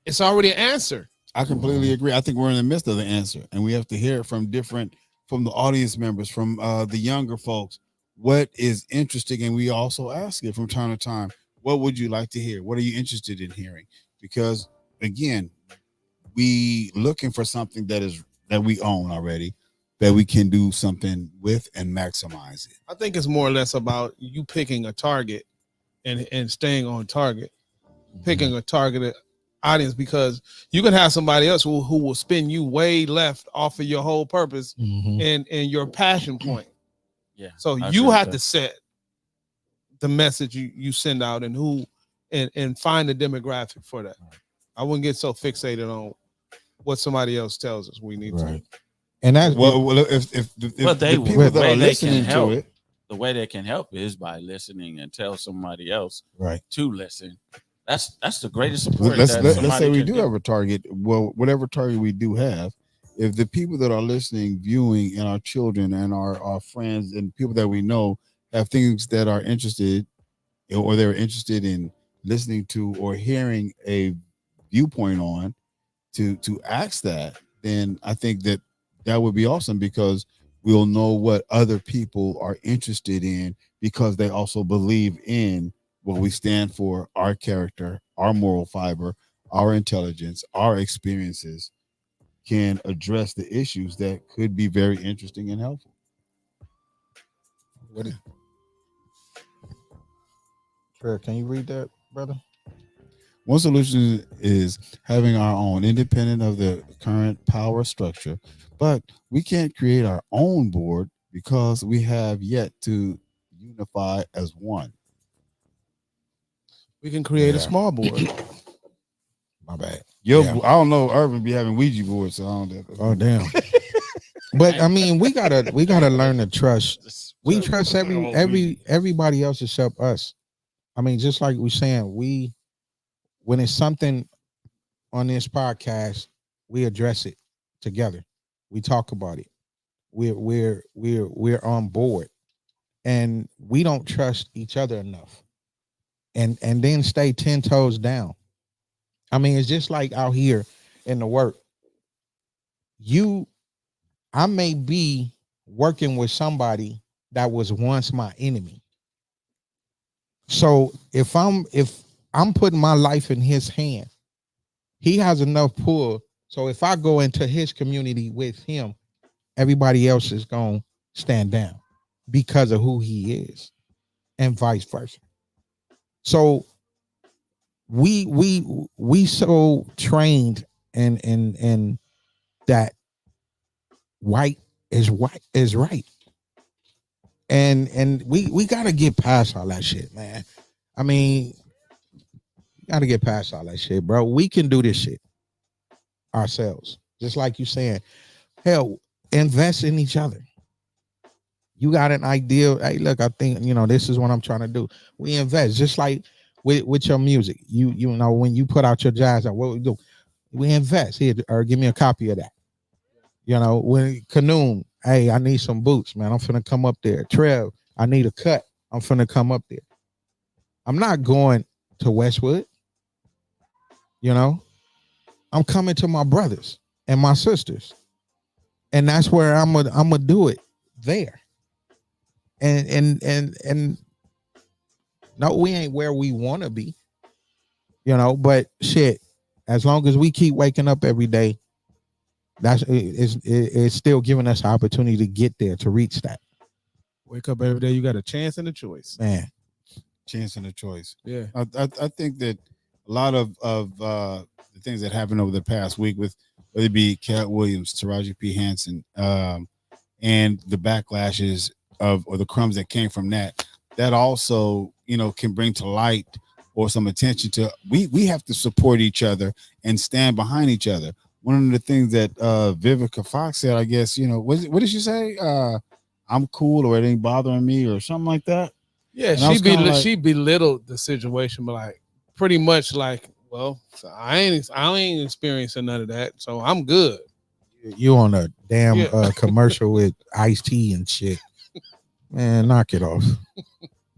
It's already an answer. I completely agree. I think we're in the midst of the answer, and we have to hear it from the audience members, from the younger folks, what is interesting. And we also ask it from time to time, what would you like to hear? What are you interested in hearing? Because again, we looking for something that we own already, that we can do something with and maximize it. I think it's more or less about you picking a target and staying on target, picking a targeted audience, because you can have somebody else who will spin you way left off of your whole purpose and your passion point. Yeah. So you have to set the message you send out and who and find the demographic for that. I wouldn't get so fixated on what somebody else tells us we need to. And that's if the people that are listening to it, the way they can help is by listening and tell somebody else to listen. That's the greatest support. Let's say we do have a target. Well, whatever target we do have, if the people that are listening, viewing, and our children and our friends and people that we know have things that are interested, or they're interested in listening to or hearing a viewpoint on, to ask that, then I think that would be awesome, because we'll know what other people are interested in, because they also believe in what we stand for, our character, our moral fiber, our intelligence, our experiences can address the issues that could be very interesting and helpful. Can you read that, brother? One solution is having our own, independent of the current power structure, but we can't create our own board because we have yet to unify as one. We can create a small board. My bad. I don't know. Urban be having Ouija boards. So I don't know. Oh damn. But I mean, we gotta learn to trust. We trust everybody else except us. I mean, just like we're saying, when it's something on this podcast, we address it together. We talk about it. We're on board, and we don't trust each other enough. And then stay 10 toes down. I mean, it's just like out here in the work. I may be working with somebody that was once my enemy. So if I'm putting my life in his hand, he has enough pull. So if I go into his community with him, everybody else is going to stand down because of who he is, and vice versa. So we so trained in that white is right. And we gotta get past all that shit, man. I mean, gotta get past all that shit, bro. We can do this shit ourselves. Just like you saying, hell, invest in each other. You got an idea. Hey, look, I think, this is what I'm trying to do. We invest, just like with your music. You know, when you put out your jazz, what we do? We invest here, or give me a copy of that. When Canoon, hey, I need some boots, man. I'm finna come up there. Trev, I need a cut. I'm finna come up there. I'm not going to Westwood. I'm coming to my brothers and my sisters. And that's where I'm gonna do it there. And no, we ain't where we want to be, but shit, as long as we keep waking up every day, it's still giving us an opportunity to get there, to reach that. Wake up every day, you got a chance and a choice. Man. Chance and a choice. Yeah. I think that a lot of the things that happened over the past week, with whether it be Cat Williams, Taraji P. Henson, and the backlashes or the crumbs that came from that also, can bring to light or some attention to, we have to support each other and stand behind each other. One of the things that Vivica Fox said, I guess, what did she say? I'm cool, or it ain't bothering me, or something like that. Yeah, she belittled the situation, but like pretty much like, well, so I ain't experiencing none of that, so I'm good. You on a damn commercial with Ice-T and shit. Man, knock it off.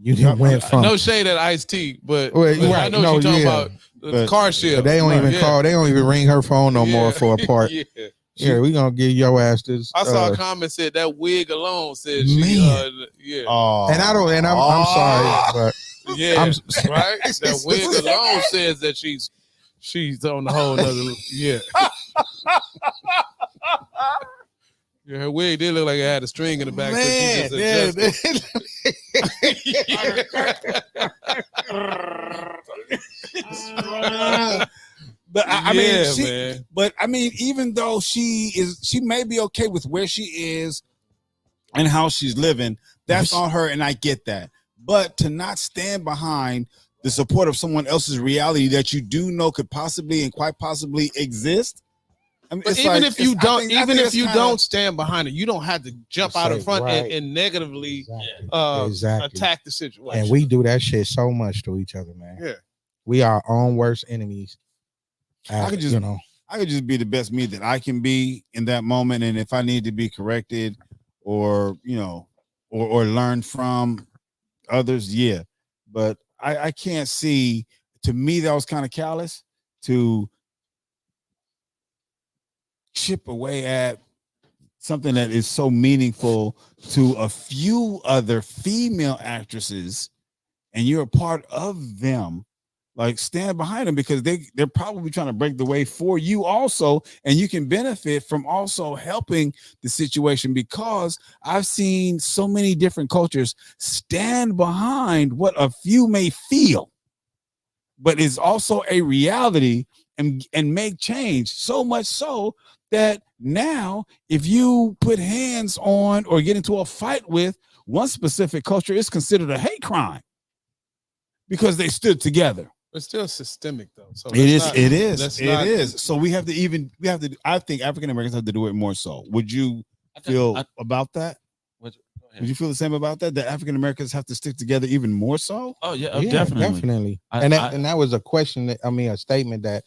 You went from no shade at Ice-T, but right, I know what you're talking about. The car shit. But they don't even call. They don't even ring her phone no more for a part. We gonna give your ass this. I saw a comment said that wig alone said man. She. And I don't. And I'm sorry, but right. That wig alone says that she's on the whole nother. Yeah, her wig did look like it had a string in the back. Man, so she just But I mean, Yeah, she, man. but I mean, even though she may be okay with where she is and how she's living. That's on her, and I get that. But to not stand behind the support of someone else's reality that you do know could possibly and quite possibly exist. I mean, But it's even like, if you it's- I don't, think- I even think if it's you kinda- don't stand behind it, you don't have to jump out in Say, front right. and negatively Exactly. attack the situation. And we do that shit so much to each other, man. Yeah. We are our own worst enemies. I could just, I could just be the best me that I can be in that moment, and if I need to be corrected, or or learn from others, yeah. But I can't see. To me, that was kind of callous to chip away at something that is so meaningful to a few other female actresses, and you're a part of them. Like, stand behind them, because they're probably trying to break the way for you also, and you can benefit from also helping the situation, because I've seen so many different cultures stand behind what a few may feel, but is also a reality, and make change. So much so that now, if you put hands on or get into a fight with one specific culture, it's considered a hate crime because they stood together. It's still systemic though. So It is. not- So we have to. I think African Americans have to do it more so. Would you feel about that? Would you feel the same about that? That African Americans have to stick together even more so? Oh yeah, Yeah, definitely. And that was a question that, I mean, a statement that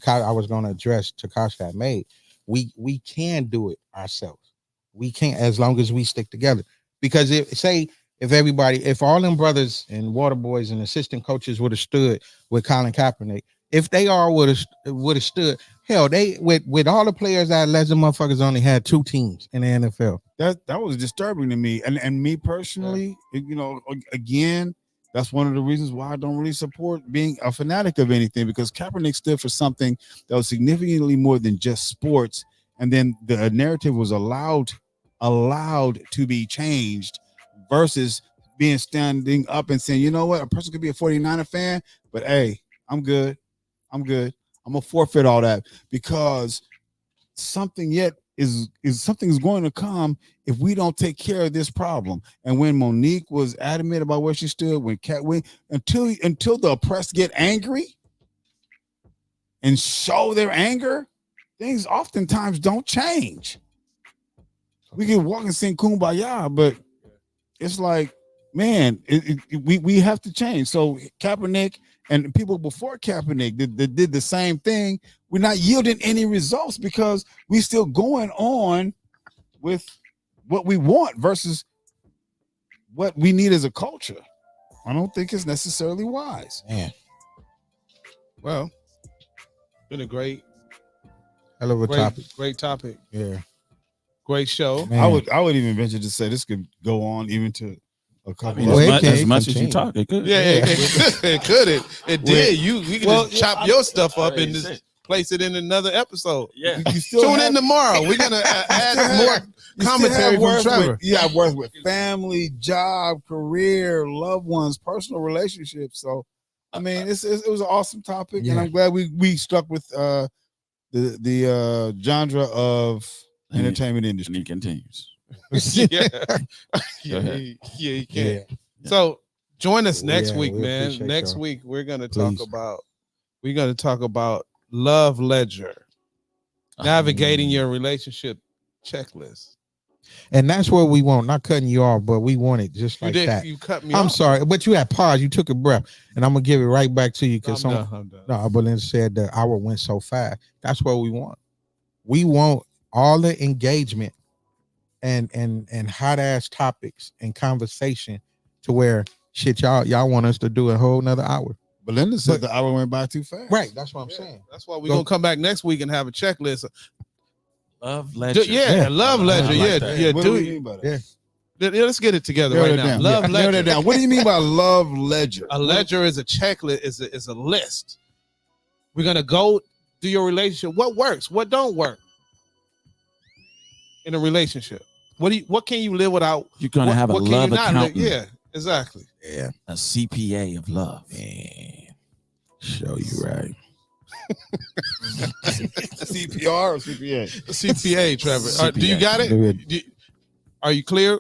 I was going to address. Takashi had made. We can do it ourselves. We can't, as long as we stick together. Because if all them brothers and water boys and assistant coaches would have stood with Colin Kaepernick, if they all would have stood, hell, they with all the players that led, the motherfuckers only had 2 teams in the NFL. That was disturbing to me, and me personally, again, that's one of the reasons why I don't really support being a fanatic of anything, because Kaepernick stood for something that was significantly more than just sports, and then the narrative was allowed to be changed, versus standing up and saying, you know what, a person could be a 49er fan, but hey, I'm good. I'm gonna forfeit all that, because something something's going to come if we don't take care of this problem. And when Monique was adamant about where she stood, until the oppressed get angry and show their anger, things oftentimes don't change. We can walk and sing Kumbaya, but it's like, man, we have to change. So Kaepernick and people before Kaepernick did the same thing. We're not yielding any results because we still going on with what we want versus what we need as a culture. I don't think it's necessarily wise. Man, well, been a great, hell of a topic. Great topic. Yeah, great show. Man. I would even venture to say this could go on even to a couple. As much as you talk, it could. Yeah, it could. It did. We can just chop your stuff up and just place it in another episode. Yeah. Tune in tomorrow. We're gonna add more commentary from Trevor. You have worth with family, job, career, loved ones, personal relationships. So, I mean, it was an awesome topic, and I'm glad we stuck with the genre of entertainment industry. And he continues. Yeah, he can. Yeah. So join us next Yeah, week, we man. appreciate Next y'all. week we're gonna Please. talk about love ledger, navigating your relationship checklist. And that's what we want. Not cutting you off, but we want it just like that. You cut me I'm off. sorry, but you had paused. You took a breath, and I'm gonna give it right back to you because I'm done. no, but then said the hour went so fast. That's what we want. We want all the engagement and hot ass topics and conversation to where shit y'all want us to do a whole nother hour. Belinda said the hour went by too fast. Right, that's what I'm saying. That's why we're gonna come back next week and have a checklist. Love ledger. Love ledger. like that. Yeah. What do you mean by that? Yeah, let's get it together Narrow right it now. down. Love Yeah, narrow ledger. that down. What do you mean by love ledger? A ledger is a checklist. Is a list. We're gonna go through your relationship. What works? What don't work in a relationship? What can you live without? You're gonna have a what can love you not live? accountant. Yeah, Exactly. Yeah. A CPA of love. Man. Show you right. CPR or CPA? CPA, Trevor. CPA. Do you got it? Are you clear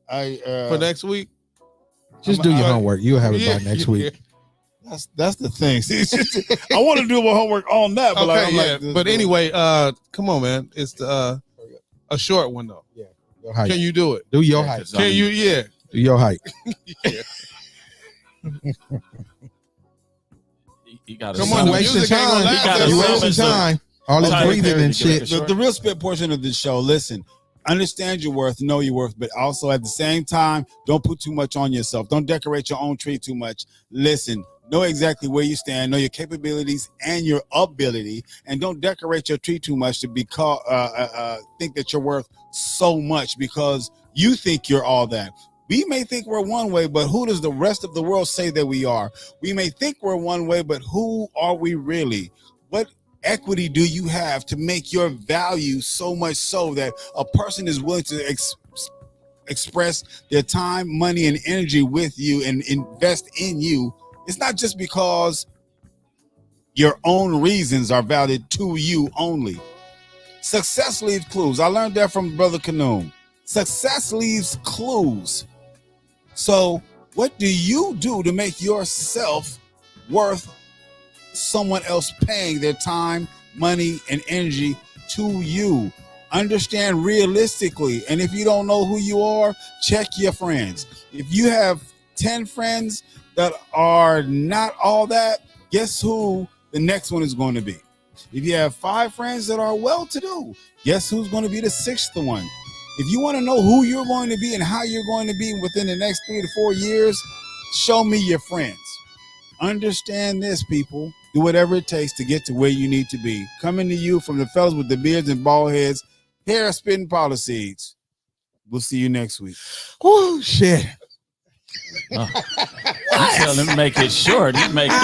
for next week? Just do your homework. You'll have it by next week. That's the thing. See, I want to do my homework on that, but but anyway, come on, man. It's a short one though. Yeah. Your height. Can you do it? Do your height. Can you? Yeah. Do your height. You got Come on, wasting time. You wasting time. All this breathing and shit. The real spit portion of this show. Listen, understand your worth, know your worth, but also at the same time, don't put too much on yourself. Don't decorate your own tree too much. Listen, know exactly where you stand, know your capabilities and your ability, and don't decorate your tree too much to think that you're worth so much because you think you're all that. We may think we're one way, but who does the rest of the world say that we are? We may think we're one way, but who are we really? What equity do you have to make your value so much so that a person is willing to express their time, money, and energy with you and invest in you? It's not just because your own reasons are valid to you only. Success leaves clues. I learned that from Brother Canoon. Success leaves clues. So what do you do to make yourself worth someone else paying their time, money, and energy to you? Understand realistically. And if you don't know who you are, check your friends. If you have 10 friends that are not all that, guess who the next one is going to be? If you have 5 friends that are well-to-do, guess who's going to be the 6th one? If you want to know who you're going to be and how you're going to be within the next 3 to 4 years, show me your friends. Understand this, people. Do whatever it takes to get to where you need to be. Coming to you from the fellas with the beards and bald heads, here are Spitt'n Pollaseedz. We'll see you next week. Oh, shit. You tell him to make it short. He make it.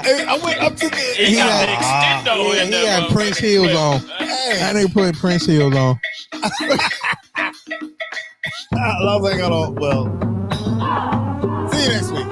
Hey, I went up to the. He got the extendo in there. He had Prince Heels on. That nigga put Prince Heels on. I was like, well, see you next week.